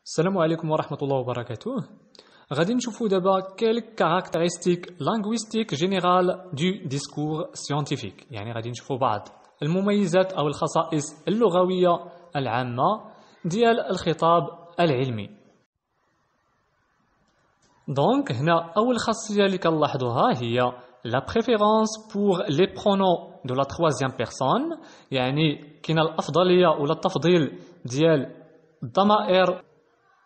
السلام عليكم ورحمة الله وبركاته. غادي نشوفوا دابا quelques caractéristiques linguistiques générales du discours scientifique. يعني غادي نشوفوا بعض المميزات أو الخصائص اللغوية العامة ديال الخطاب العلمي. دونك هنا أول خاصية اللي كنلاحظوها هي la préférence pour les pronoms de la troisième personne. يعني كاينه الأفضلية ولا التفضيل ديال الضمائر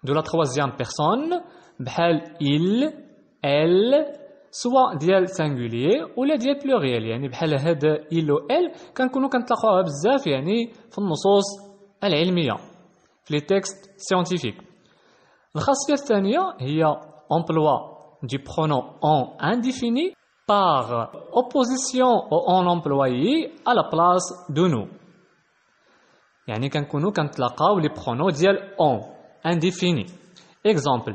de la troisième personne بحال il, elle سواء ديال singulier ولا ديال pluriel. يعني بحال هاد il و elle كنكونوا كنتلاقاوها بزاف يعني في النصوص العلمية في les textes scientifiques. الخاصية الثانية هي emploi du pronom en indéfini par opposition au en employé à la place de nous. يعني كنكونوا كنتلاقاو لي pronoms ديال en indéfini. Exemple,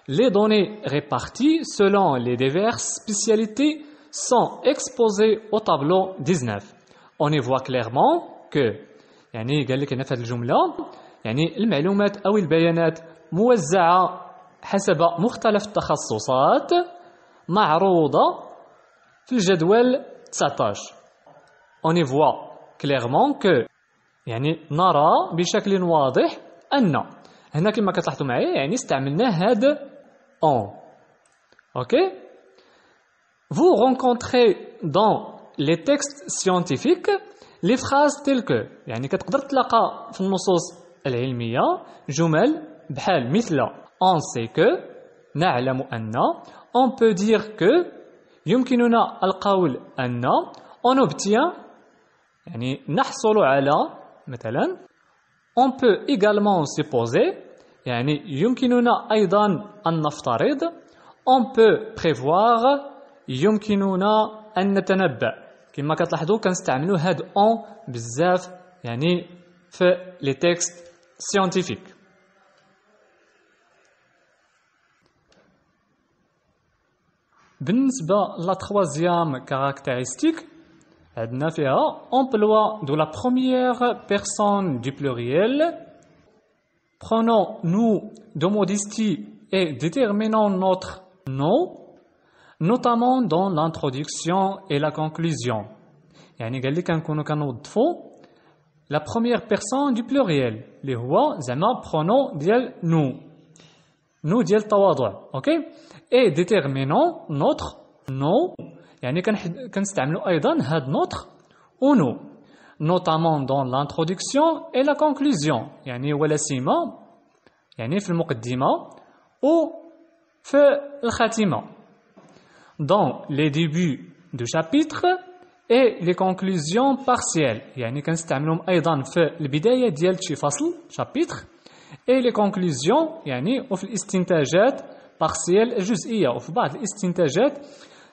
les données réparties selon les diverses spécialités sont exposées au tableau 19. On y voit clairement que يعني قال لك هنا في هذه الجملة يعني المعلومات أو البيانات موزعة حسب مختلف التخصصات معروضة في الجدول 19. On y voit clairement que يعني نرى بشكل واضح أن هنا كما كتلاحظوا معايا يعني استعملنا هاد en. OK? Vous rencontrez dans les textes scientifiques les phrases telles que يعني كتقدر تلاقى في النصوص العلمية جمل بحال مثل on sait que نعلم أن on peut dire que يمكننا القول أن on obtient يعني نحصل على مثلا on peut également supposer يعني يمكننا أيضا أن نفترض on peut prévoir يمكننا أن نتنبأ. كما كتلاحظوا كنستعملوا هاد on بزاف يعني في les textes scientifiques. بالنسبة لا troisième caractéristique عندنا فيها emploi de la première personne du pluriel. Prenons nous de modestie et déterminons notre nom, notamment dans l'introduction et la conclusion. يعني قال لي كنكونوا كنوظفوا la première personne du pluriel اللي هو زعما pronom ديال nous ديال التواضع. اوكي et déterminons notre nom يعني كنستعملوا ايضا هاد notre و nous notamment dans l'introduction et la conclusion يعني ولا سيما يعني في المقدمة و في الخاتمة dans les débuts de chapitre et les conclusions partielles يعني كنستعملهم أيضا في البداية ديال شي فصل chapitre et les conclusions يعني وفي الاستنتاجات partielles الجزئية وفي بعض الاستنتاجات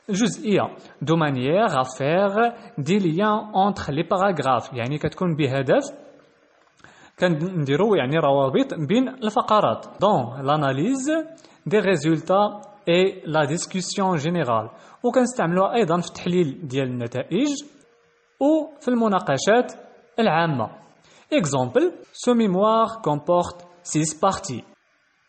الجزئية de manière à faire des liens entre les paragraphes يعني كتكون بهدف كنديروا يعني روابط بين الفقرات dans l'analyse des résultats et la discussion générale وكنستعملوها أيضا في التحليل ديال النتائج وفي المناقشات العامة. Exemple, ce mémoire comporte 6 parties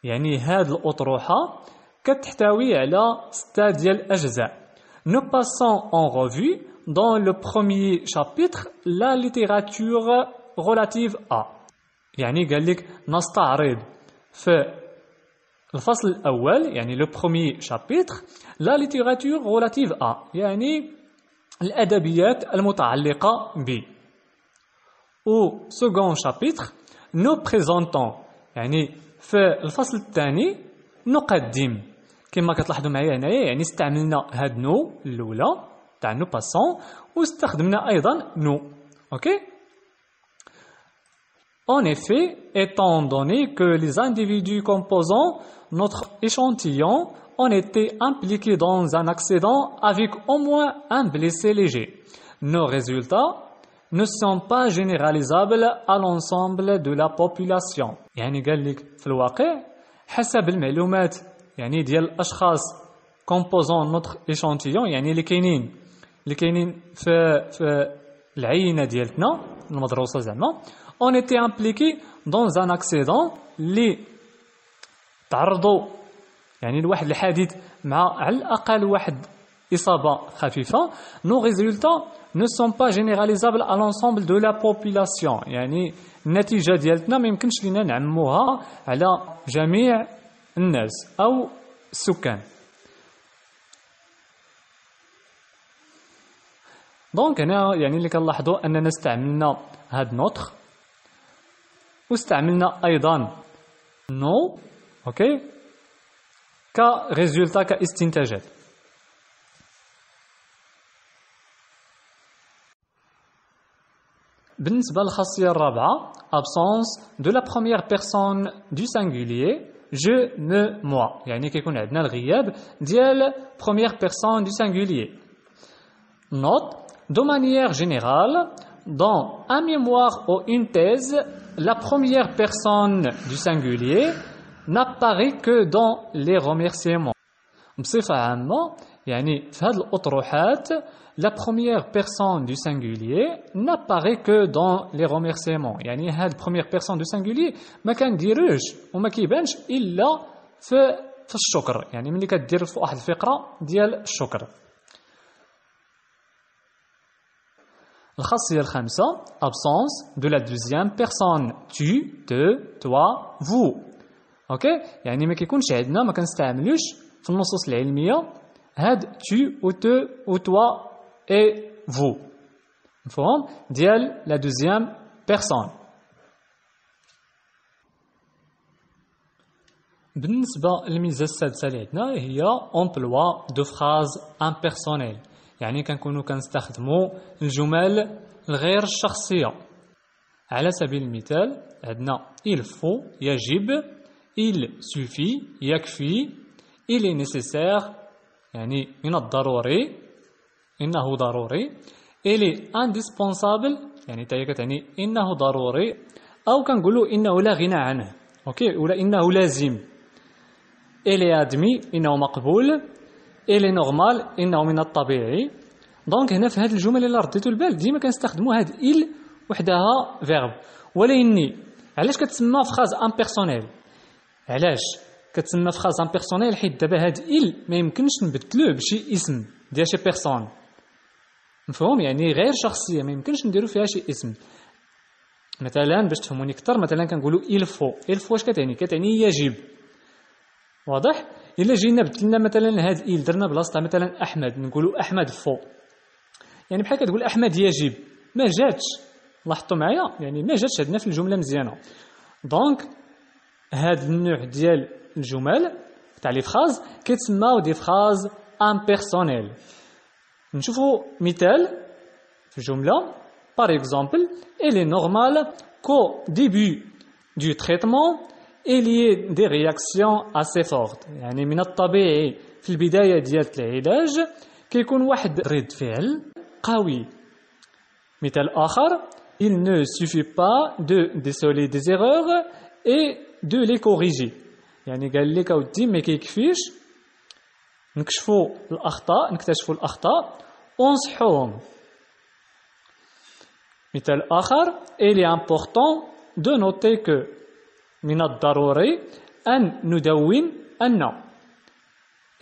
يعني هاد الأطروحة كتحتوي على 6 ديال الأجزاء. Nous passons en revue dans le premier chapitre la littérature relative à. يعني قال لك نستعرض في الفصل الأول يعني le premier chapitre la littérature relative à يعني الأدبيات المتعلقة ب. Au second chapitre nous présentons يعني في الفصل الثاني نقدم. كما كتلاحظوا معايا هنايا يعني استعملنا هاد نو الاولى تاع نو باسون واستخدمنا ايضا نو. اوكي En effet, étant donné que les individus composant notre échantillon ont été impliqués dans un accident avec au moins un blessé léger, nos résultats ne sont pas généralisables à l'ensemble de la population. يعني قال لك في الواقع حسب المعلومات يعني ديال الاشخاص composant notre échantillon يعني اللي كاينين في العينه ديالتنا المدروسه زعما on était impliqués dans un accident اللي تعرضوا يعني لواحد الحادث مع على الأقل واحد إصابة خفيفة. nos résultats ne sont pas généralisables à l'ensemble de la population. يعني النتيجة ديالتنا ما يمكنش لينا نعموها على جميع الناس أو السكان. دونك هنا يعني اللي كنلاحظوا أننا استعملنا هاد نوتخ واستعملنا أيضا نو أوكي كريزولتا كاستنتاجات. بالنسبة للخاصية الرابعة absence de la première personne du singulier je me moi يعني كيكون عندنا الغياب ديال première personne du singulier. Note de manière générale dans un mémoire ou une thèse la première personne du singulier n'apparaît que dans les remerciements. بصفة عامة يعني في هذه الأطروحات la première personne du singulier n'apparaît que dans les remerciements. يعني هاد première personne du singulier ما كنديروش وما كيبانش إلا في الشكر، يعني ملي كدير في واحد الفقرة ديال الشكر. الخاصية الخامسة absence de la deuxième personne tu, te, toi, vous. اوكي يعني ما كيكونش عندنا ما كنستعملوش في النصوص العلمية هاد tu ou te ou toi et vous. مفهوم ديال la deuxième personne. بالنسبة للميزة السادسة اللي عندنا هي emploi de phrases impersonnelles، يعني كنكونوا كنستخدموا الجمل الغير الشخصية. على سبيل المثال عندنا il faut يجب، il suffit يكفي، il est nécessaire يعني من الضروري إنه ضروري، il est indispensable يعني كتعني إنه ضروري، أو كنقولوا إنه لا غنى عنه أوكي ولا إنه لازم. il est admis إنه مقبول، il est normal إنه من الطبيعي. دونك هنا في هذه الجمل اللي رديتوا البال ديما كنستخدموا هاد il وحدها فيرب. ولكن علاش كتسمى فراز امبيرسونيل؟ علاش كتسمى فراز امبيرسونيل؟ حيت دابا هاد il ما يمكنش نبدلوه بشي اسم ديال شي بيرسون، مفهوم؟ يعني غير شخصيه ما يمكنش نديرو فيها شي اسم. مثلا باش تفهموني اكثر مثلا كنقولوا il faut واش كتعني؟ كتعني يجب، واضح؟ الا جينا بدلنا مثلا هاد il درنا بلاصتها مثلا احمد نقولوا احمد فو، يعني بحال كتقول احمد يجب، ما جاتش. لاحظتوا معايا يعني ما جاتش عندنا في الجمله مزيانه. دونك هاد النوع ديال الجمل تاع لي فراز كيتسماو دي فراز امبيرسونيل. نشوفوا مثال في جمله par exemple il est normal qu'au début du traitement il y ait des réactions assez fortes. يعني من الطبيعي في البدايه ديال العلاج كيكون واحد رد فعل قوي. مثال آخر il ne suffit pas de déceler des erreurs et de les corriger. يعني قال لك اودي ما كيكفيش نكتشفوا الأخطاء ونصحوهم. مثال آخر il est important de noter que من الضروري أن ندون أن.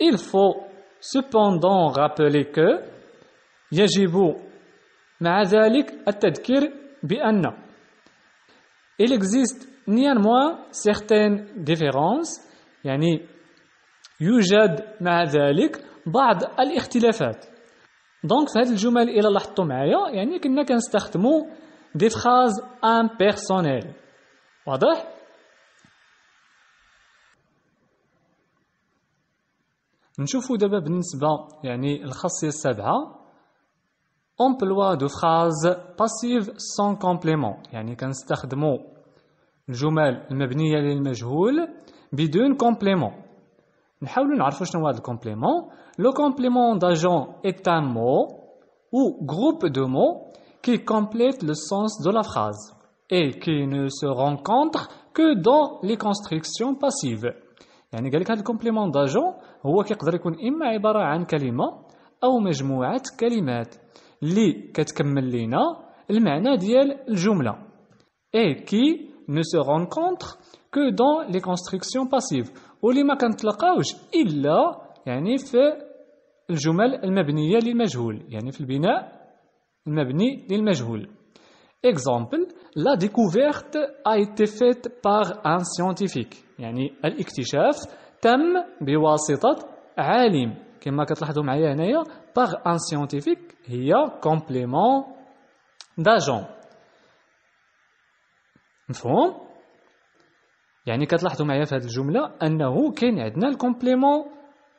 il faut cependant rappeler que يجب مع ذلك التذكير بأن. il existe néanmoins certaines différences يعني يوجد مع ذلك بعض الاختلافات. دونك في هذه الجمل إلا لاحظتوا معايا يعني كنا كنستخدموا دي فراز امبيرسونيل، واضح؟ نشوفوا دابا بالنسبة يعني الخاصية السابعة emploi de phrases passives sans complément، يعني كنستخدموا الجمل المبنية للمجهول بدون complément. نحاولوا نعرفوا شنو هذا الكومبليمون. Le complément d'agent est un mot ou groupe de mots qui complète le sens de la phrase et qui ne se rencontre que dans les constructions passives. يعني قال لك هذا الكومبليمون داجون هو كيقدر يكون إما عبارة عن كلمة أو مجموعة كلمات اللي كتكمل لينا المعنى ديال الجملة et qui ne se rencontre que dans les constructions passives واللي ما كنتلقاوش إلا يعني في الجمل المبنية للمجهول يعني في البناء المبني للمجهول. Exemple, la découverte a été faite par un scientifique. يعني الاكتشاف تم بواسطة عالم. كما كتلاحظوا معايا هنايا par un scientifique هي complément d'agent. مفهوم؟ يعني كتلاحظوا معايا في هذه الجملة أنه كاين عندنا الكومبليمون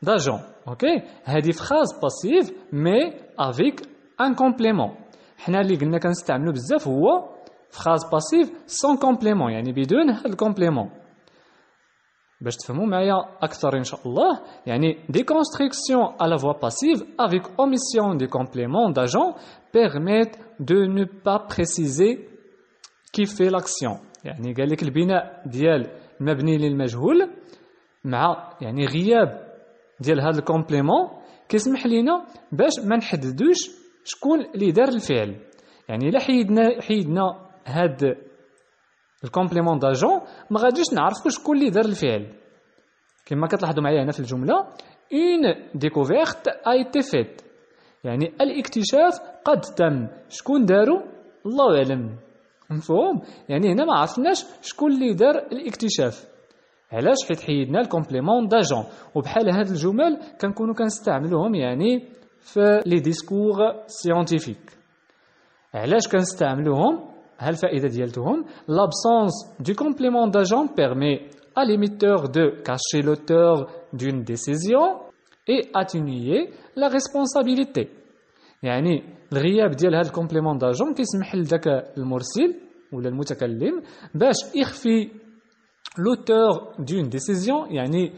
d'agent. اوكي؟ هذه فراز باسيف مي افيك ان كومبليمون. حنا اللي قلنا كنستعملو بزاف هو فراز باسيف سون كومبليمون يعني بدون هذا الكومبليمون. باش تفهموا معايا اكثر ان شاء الله يعني des constructions à la voix passive avec omission des compléments d'agent permettent de ne pas préciser qui fait l'action. يعني قال لك البناء ديال المبني للمجهول مع يعني غياب ديال هذا الكومبليمون كيسمح لينا باش ما نحددوش شكون اللي دار الفعل. يعني الا حيدنا هاد الكومبليمون داجون ما غاديش نعرفوا شكون اللي دار الفعل. كما كتلاحظوا معايا هنا في الجمله une découverte a été faite يعني الاكتشاف قد تم. شكون دارو؟ الله اعلم. مفهوم؟ يعني هنا ما عرفناش شكون اللي دار الاكتشاف. علاش؟ حيت حيدنا الكومبليمون داجون. وبحال هاد الجمل كنكونوا كنستعملوهم يعني في لي ديسكور سيانتيفيك. علاش كنستعملوهم؟ ها الفائده ديالتهم l'absence du complément d'agent permet à l'émetteur de cacher l'auteur d'une décision et atténuer la responsabilité. يعني الغياب ديال هذا الكومبليمون داجون كيسمح لذاك المرسل ولا المتكلم باش يخفي l'auteur d'une décision يعني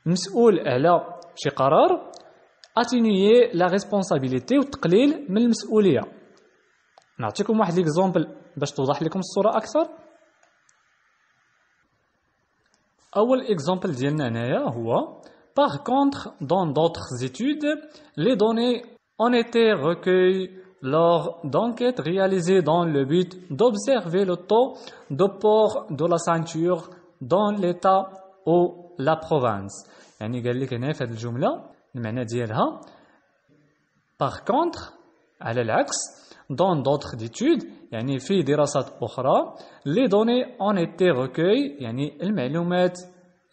مسؤول على شي قرار atténuer la responsabilité والتقليل من المسؤوليه. نعطيكم واحد ليكزامبل باش توضح لكم الصوره اكثر. اول اكزامبل ديالنا هنايا هو par contre dans d'autres études les données ont été recueillies lors d'enquêtes réalisées dans le but d'observer le taux de port de la ceinture dans l'état ou la province. يعني قال لك هنا في هذه الجمله المعنى ديالها par contre على العكس dans d'autres études يعني في دراسات أخرى les données ont été recueillies يعني المعلومات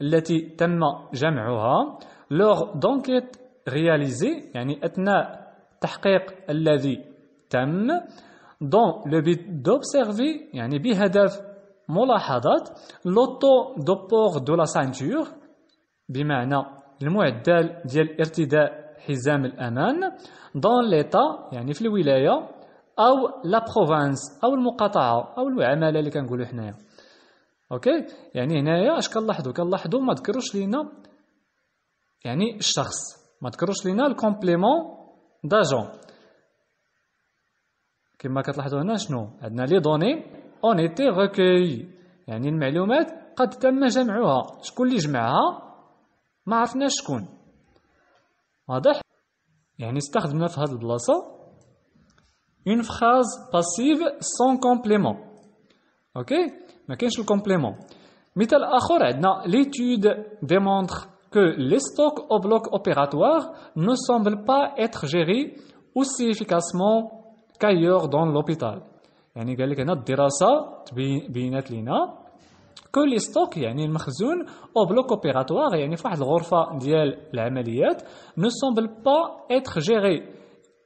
التي تم جمعها lors d'enquêtes réalisées يعني أثناء التحقيق الذي تم dans le but d'observer يعني بهدف ملاحظة l'auto de port de la ceinture بمعنى المعدل ديال ارتداء حزام الأمان dans l'état يعني في الولاية أو لا بروفانس أو المقاطعة أو العمالة اللي كنقولوا حنايا. أوكي يعني هنايا اش كنلاحظوا ما ذكروش لينا يعني الشخص ما ذكروش لينا الكومبليمون داجون. كما كتلاحظوا هنا شنو عندنا لي دوني اون ايتي ريكوي يعني المعلومات قد تم جمعها. شكون اللي جمعها؟ ما عرفناش شكون. واضح؟ يعني استخدمنا في هذه البلاصه une phrase passive sans complément. اوكي ما كاينش الكومبليمون. مثال اخر عندنا l'étude démontre que les stocks au bloc opératoire ne semblent pas être gérés aussi efficacement qu'ailleurs dans l'hôpital. يعني قال لك هنا الدراسه بينات لنا que les stocks يعني المخزون au bloc opératoire يعني في واحد الغرفه ديال العمليات ne semblent pas être gérés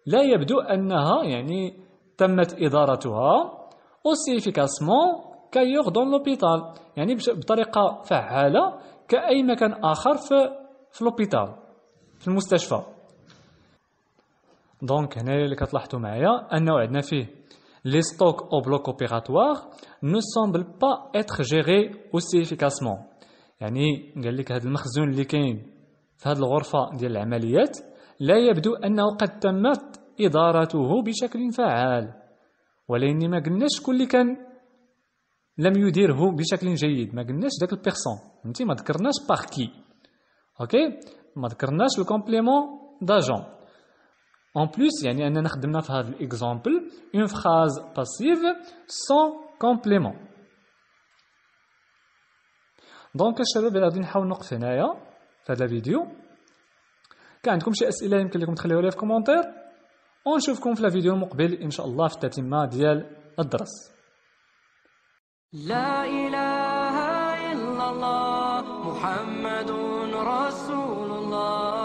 لا يبدو أنها يعني تمت إدارتها aussi efficacement qu'ailleurs dans l'hôpital يعني بطريقة فعالة كأي مكان آخر في l'hôpital في المستشفى. دونك هنا اللي كتلاحظوا معايا أنه عندنا فيه les stocks au bloc opératoire ne semblent pas être gérés aussi efficacement يعني قال لك هذا المخزون اللي كاين في هذه الغرفة ديال العمليات لا يبدو أنه قد تمت إدارته بشكل فعال. ولكن ما قلناش شكون اللي كان لم يديره بشكل جيد. ما قلناش داك البيرسون فهمتي ما ذكرناش باغ كي. اوكي ما ذكرناش الكومبليمون داجون. ان بليس يعني اننا خدمنا في هذا الاكزامبل اون فراز باسيف سون كومبليمون. دونك الشباب غادي نحاول نوقف هنايا في هذا الفيديو. كان عندكم شي اسئله يمكن لكم تخليوها لي في كومونتير، ونشوفكم في الفيديو المقبل ان شاء الله في التتمه ديال الدرس. لا إله إلا الله محمد رسول الله.